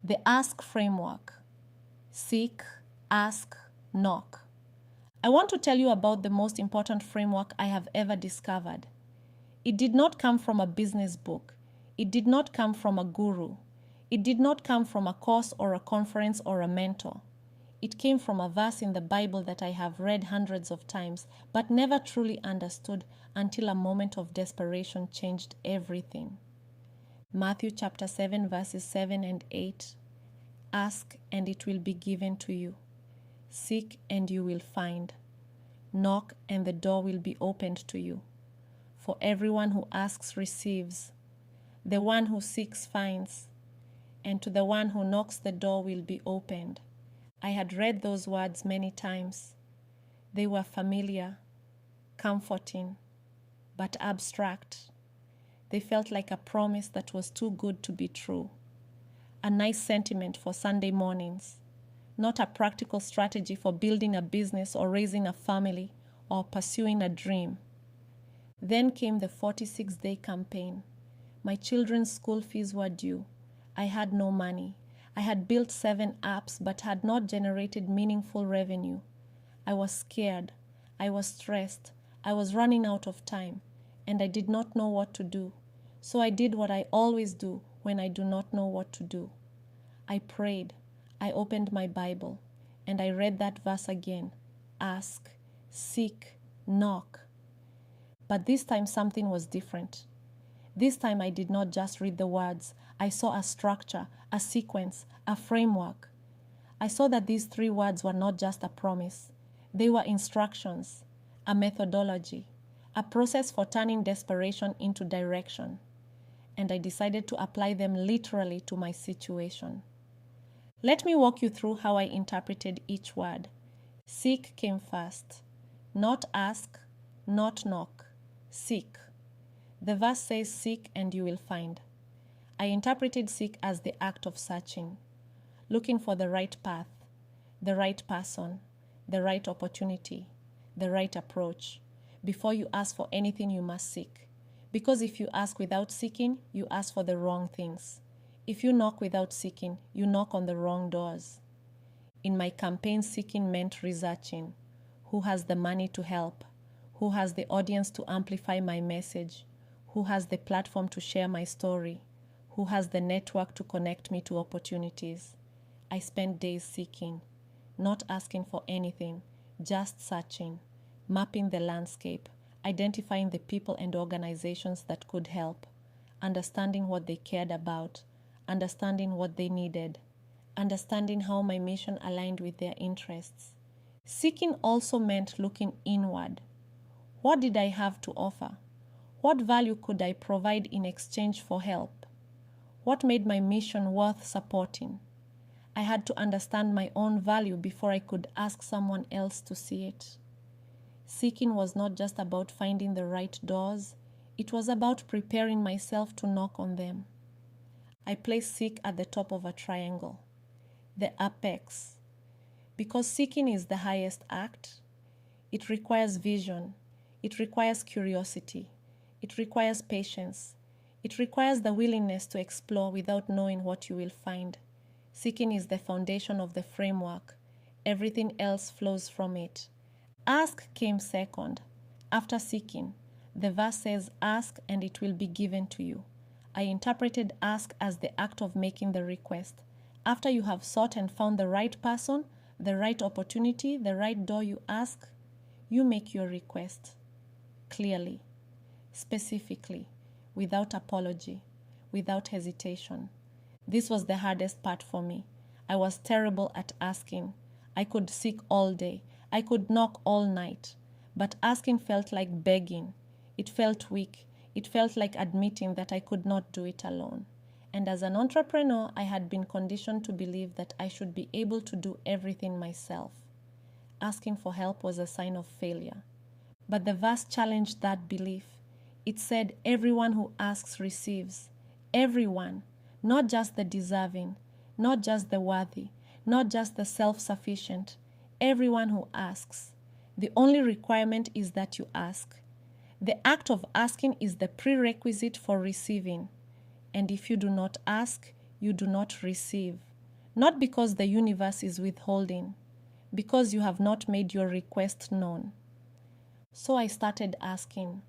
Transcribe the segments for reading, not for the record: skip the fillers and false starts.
The ask framework. Seek, ask, knock. I want to tell you about the most important framework I have ever discovered. It did not come from a business book. It did not come from a guru. It did not come from a course or a conference or a mentor. It came from a verse in the Bible that I have read hundreds of times, but never truly understood until a moment of desperation changed everything. Matthew chapter 7 verses 7 and 8. Ask and it will be given to you. Seek and you will find. Knock and the door will be opened to you. For everyone who asks receives. The one who seeks finds. And to the one who knocks the door will be opened. I had read those words many times. They were familiar, comforting, but abstract. They felt like a promise that was too good to be true. A nice sentiment for Sunday mornings, not a practical strategy for building a business or raising a family or pursuing a dream. Then came the 46-day campaign. My children's school fees were due. I had no money. I had built 7 apps but had not generated meaningful revenue. I was scared. I was stressed. I was running out of time, and I did not know what to do. So I did what I always do when I do not know what to do. I prayed. I opened my Bible, and I read that verse again. Ask, seek, knock. But this time something was different. This time I did not just read the words. I saw a structure, a sequence, a framework. I saw that these 3 words were not just a promise. They were instructions, a methodology, a process for turning desperation into direction. And I decided to apply them literally to my situation. Let me walk you through how I interpreted each word. Seek came first. Not ask, not knock. Seek. The verse says, seek and you will find. I interpreted seek as the act of searching, looking for the right path, the right person, the right opportunity, the right approach. Before you ask for anything, you must seek. Because if you ask without seeking, you ask for the wrong things. If you knock without seeking, you knock on the wrong doors. In my campaign, seeking meant researching. Who has the money to help? Who has the audience to amplify my message? Who has the platform to share my story? Who has the network to connect me to opportunities? I spent days seeking, not asking for anything, just searching, mapping the landscape, identifying the people and organizations that could help, understanding what they cared about, understanding what they needed, understanding how my mission aligned with their interests. Seeking also meant looking inward. What did I have to offer? What value could I provide in exchange for help? What made my mission worth supporting? I had to understand my own value before I could ask someone else to see it. Seeking was not just about finding the right doors, it was about preparing myself to knock on them. I placed seek at the top of a triangle, the apex. Because seeking is the highest act, it requires vision, it requires curiosity, it requires patience, it requires the willingness to explore without knowing what you will find. Seeking is the foundation of the framework. Everything else flows from it. Ask came second. After seeking, the verse says, ask and it will be given to you. I interpreted ask as the act of making the request. After you have sought and found the right person, the right opportunity, the right door, you ask, you make your request clearly, specifically, without apology, without hesitation. This was the hardest part for me. I was terrible at asking. I could seek all day. I could knock all night. But asking felt like begging. It felt weak. It felt like admitting that I could not do it alone. And as an entrepreneur, I had been conditioned to believe that I should be able to do everything myself. Asking for help was a sign of failure. But the verse challenged that belief. It said, everyone who asks receives. Everyone, not just the deserving, not just the worthy, not just the self-sufficient. Everyone who asks. The only requirement is that you ask. The act of asking is the prerequisite for receiving. And if you do not ask, you do not receive. Not because the universe is withholding, because you have not made your request known. So I started asking.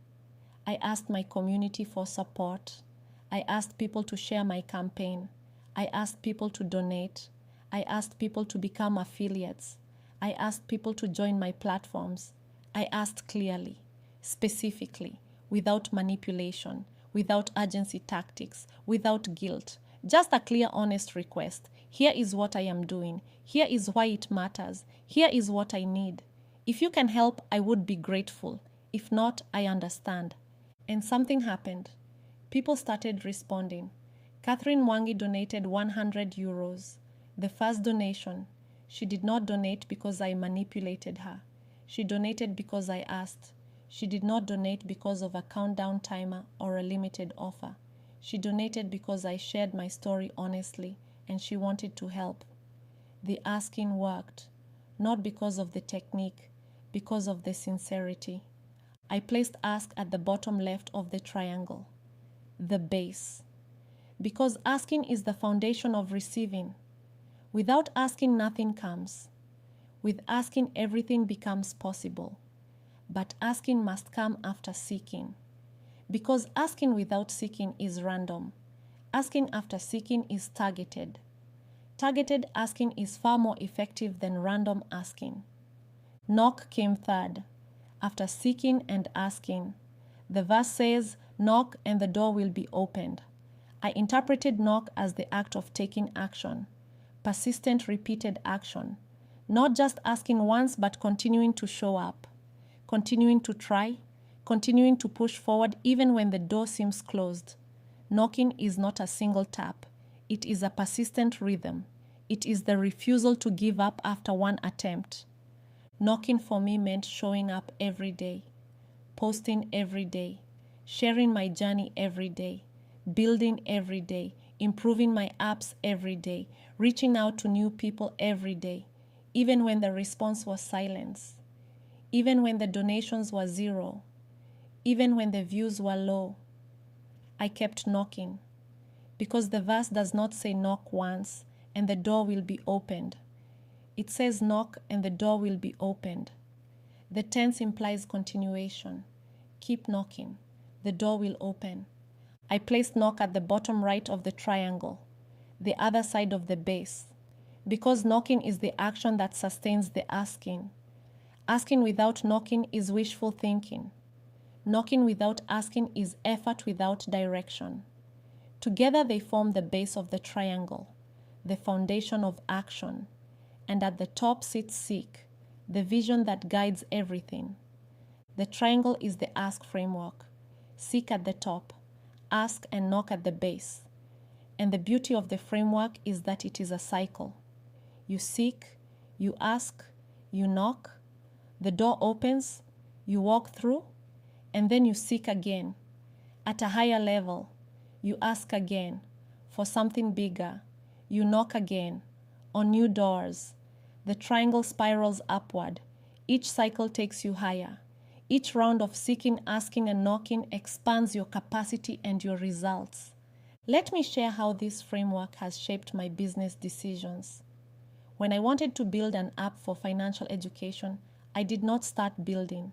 I asked my community for support. I asked people to share my campaign. I asked people to donate. I asked people to become affiliates. I asked people to join my platforms. I asked clearly, specifically, without manipulation, without urgency tactics, without guilt. Just a clear, honest request. Here is what I am doing. Here is why it matters. Here is what I need. If you can help, I would be grateful. If not, I understand. And something happened. People started responding. Catherine Mwangi donated 100 euros. The first donation. She did not donate because I manipulated her. She donated because I asked. She did not donate because of a countdown timer or a limited offer. She donated because I shared my story honestly and she wanted to help. The asking worked, not because of the technique, because of the sincerity. I placed ask at the bottom left of the triangle, the base. Because asking is the foundation of receiving. Without asking, nothing comes. With asking, everything becomes possible. But asking must come after seeking. Because asking without seeking is random. Asking after seeking is targeted. Targeted asking is far more effective than random asking. Knock came third, after seeking and asking. The verse says, knock and the door will be opened. I interpreted knock as the act of taking action, persistent repeated action. Not just asking once, but continuing to show up, continuing to try, continuing to push forward even when the door seems closed. Knocking is not a single tap. It is a persistent rhythm. It is the refusal to give up after one attempt. Knocking for me meant showing up every day, posting every day, sharing my journey every day, building every day, improving my apps every day, reaching out to new people every day, even when the response was silence, even when the donations were zero, even when the views were low. I kept knocking, because the verse does not say knock once and the door will be opened. It says knock and the door will be opened. The tense implies continuation. Keep knocking. The door will open. I placed knock at the bottom right of the triangle, the other side of the base, because knocking is the action that sustains the asking. Asking without knocking is wishful thinking. Knocking without asking is effort without direction. Together they form the base of the triangle, the foundation of action. And at the top sits seek, the vision that guides everything. The triangle is the ask framework. Seek at the top, ask and knock at the base. And the beauty of the framework is that it is a cycle. You seek, you ask, you knock, the door opens, you walk through, and then you seek again. At a higher level, you ask again for something bigger. You knock again on new doors. The triangle spirals upward. Each cycle takes you higher. Each round of seeking, asking, and knocking expands your capacity and your results. Let me share how this framework has shaped my business decisions. When I wanted to build an app for financial education, I did not start building.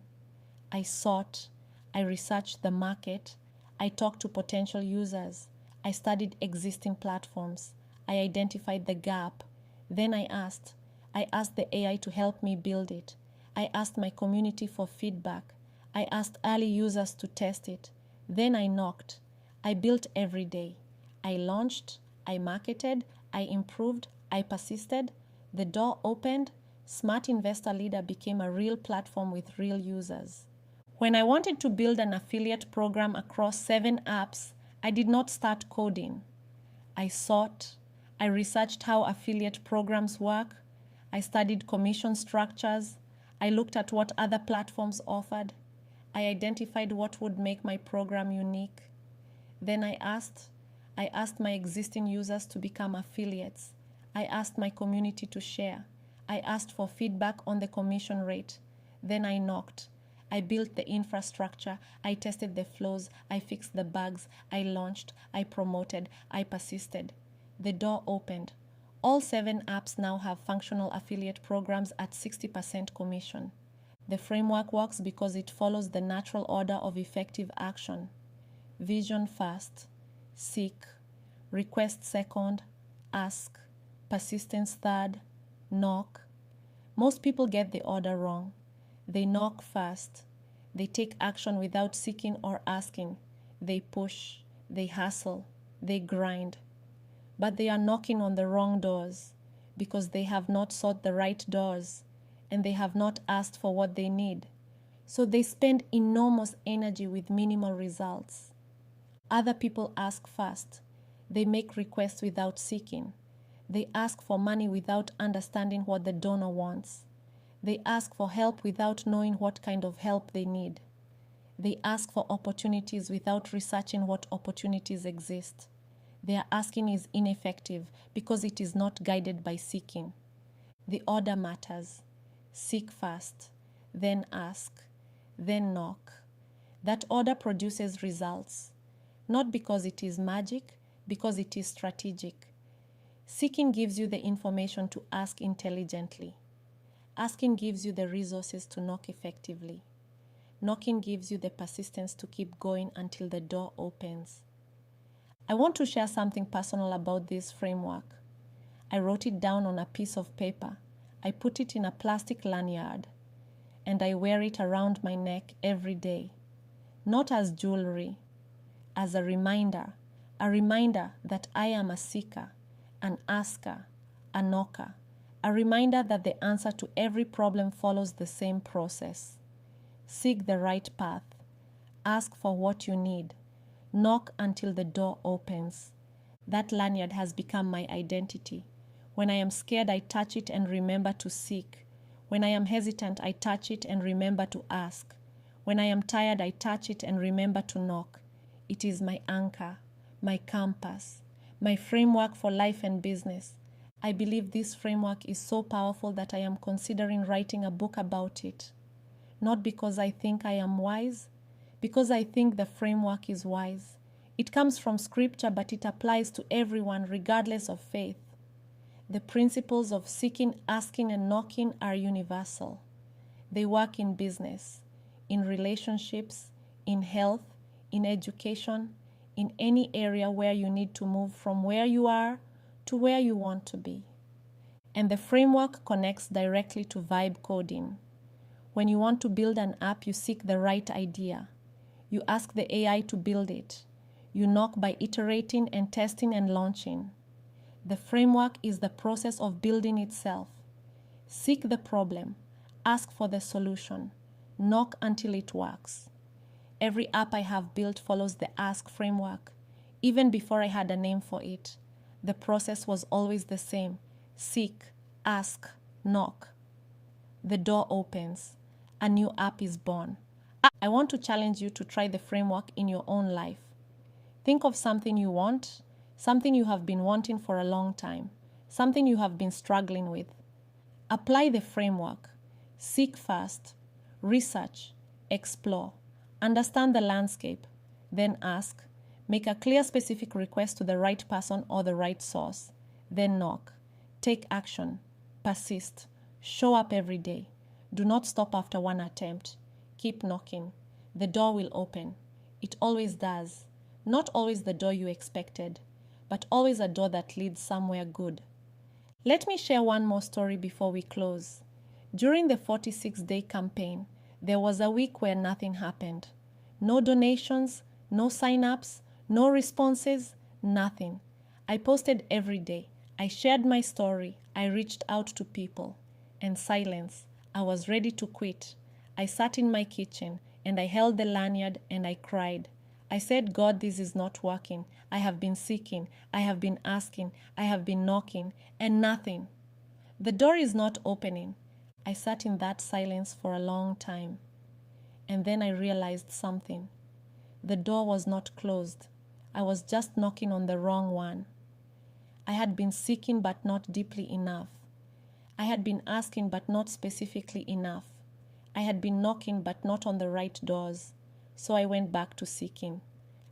I sought, I researched the market, I talked to potential users, I studied existing platforms, I identified the gap, then I asked the AI to help me build it. I asked my community for feedback. I asked early users to test it. Then I knocked. I built every day. I launched, I marketed, I improved, I persisted. The door opened. Smart Investor Leader became a real platform with real users. When I wanted to build an affiliate program across 7 apps, I did not start coding. I sought, I researched how affiliate programs work. I studied commission structures. I looked at what other platforms offered. I identified what would make my program unique. Then I asked my existing users to become affiliates. I asked my community to share. I asked for feedback on the commission rate. Then I knocked. I built the infrastructure. I tested the flows. I fixed the bugs. I launched. I promoted. I persisted. The door opened. All 7 apps now have functional affiliate programs at 60% commission. The framework works because it follows the natural order of effective action. Vision first, seek, request second, ask, persistence third, knock. Most people get the order wrong. They knock first. They take action without seeking or asking. They push, they hustle, they grind. But they are knocking on the wrong doors because they have not sought the right doors and they have not asked for what they need. So they spend enormous energy with minimal results. Other people ask first. They make requests without seeking. They ask for money without understanding what the donor wants. They ask for help without knowing what kind of help they need. They ask for opportunities without researching what opportunities exist. Their asking is ineffective because it is not guided by seeking. The order matters. Seek first, then ask, then knock. That order produces results, not because it is magic, because it is strategic. Seeking gives you the information to ask intelligently. Asking gives you the resources to knock effectively. Knocking gives you the persistence to keep going until the door opens. I want to share something personal about this framework. I wrote it down on a piece of paper. I put it in a plastic lanyard, and I wear it around my neck every day. Not as jewelry, as a reminder that I am a seeker, an asker, a knocker, a reminder that the answer to every problem follows the same process. Seek the right path. Ask for what you need. Knock until the door opens. That lanyard has become my identity. When I am scared, I touch it and remember to seek. When I am hesitant, I touch it and remember to ask. When I am tired, I touch it and remember to knock. It is my anchor, my compass, my framework for life and business. I believe this framework is so powerful that I am considering writing a book about it. Not because I think I am wise, because I think the framework is wise. It comes from scripture, but it applies to everyone regardless of faith. The principles of seeking, asking, and knocking are universal. They work in business, in relationships, in health, in education, in any area where you need to move from where you are to where you want to be. And the framework connects directly to vibe coding. When you want to build an app, you seek the right idea. You ask the AI to build it. You knock by iterating and testing and launching. The framework is the process of building itself. Seek the problem. Ask for the solution. Knock until it works. Every app I have built follows the ask framework. Even before I had a name for it, the process was always the same. Seek, ask, knock. The door opens. A new app is born. I want to challenge you to try the framework in your own life. Think of something you want, something you have been wanting for a long time, something you have been struggling with. Apply the framework. Seek first. Research. Explore. Understand the landscape. Then ask. Make a clear, specific request to the right person or the right source. Then knock. Take action. Persist. Show up every day. Do not stop after one attempt. Keep knocking. The door will open. It always does. Not always the door you expected, but always a door that leads somewhere good. Let me share one more story before we close. During the 46-day campaign, there was a week where nothing happened. No donations, no sign-ups, no responses, nothing. I posted every day. I shared my story. I reached out to people. And silence. I was ready to quit. I sat in my kitchen and I held the lanyard and I cried. I said, God, this is not working. I have been seeking. I have been asking. I have been knocking and nothing. The door is not opening. I sat in that silence for a long time. And then I realized something. The door was not closed. I was just knocking on the wrong one. I had been seeking but not deeply enough. I had been asking but not specifically enough. I had been knocking but not on the right doors. So I went back to seeking.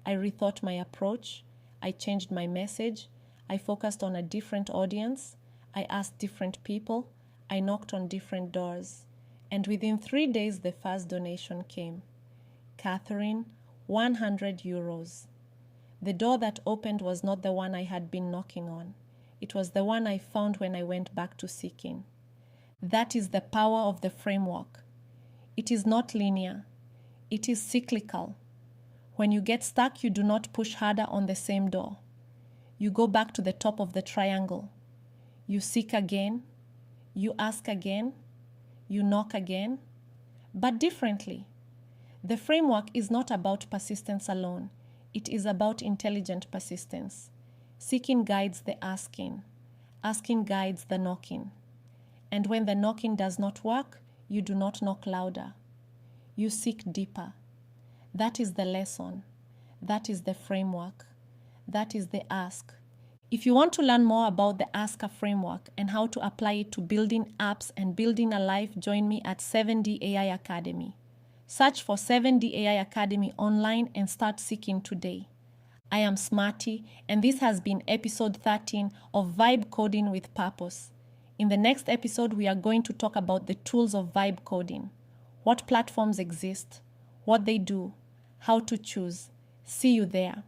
I rethought my approach. I changed my message. I focused on a different audience. I asked different people. I knocked on different doors. And within 3 days, the first donation came. Catherine, 100 euros. The door that opened was not the one I had been knocking on. It was the one I found when I went back to seeking. That is the power of the framework. It is not linear. It is cyclical. When you get stuck, you do not push harder on the same door. You go back to the top of the triangle. You seek again. You ask again. You knock again. But differently. The framework is not about persistence alone. It is about intelligent persistence. Seeking guides the asking. Asking guides the knocking. And when the knocking does not work, you do not knock louder. You seek deeper. That is the lesson. That is the framework. That is the ask. If you want to learn more about the Asker framework and how to apply it to building apps and building a life, join me at 7D AI Academy. Search for 7D AI Academy online and start seeking today. I am Smarty, and this has been episode 13 of Vibe Coding with Purpose. In the next episode, we are going to talk about the tools of vibe coding, what platforms exist, what they do, how to choose. See you there.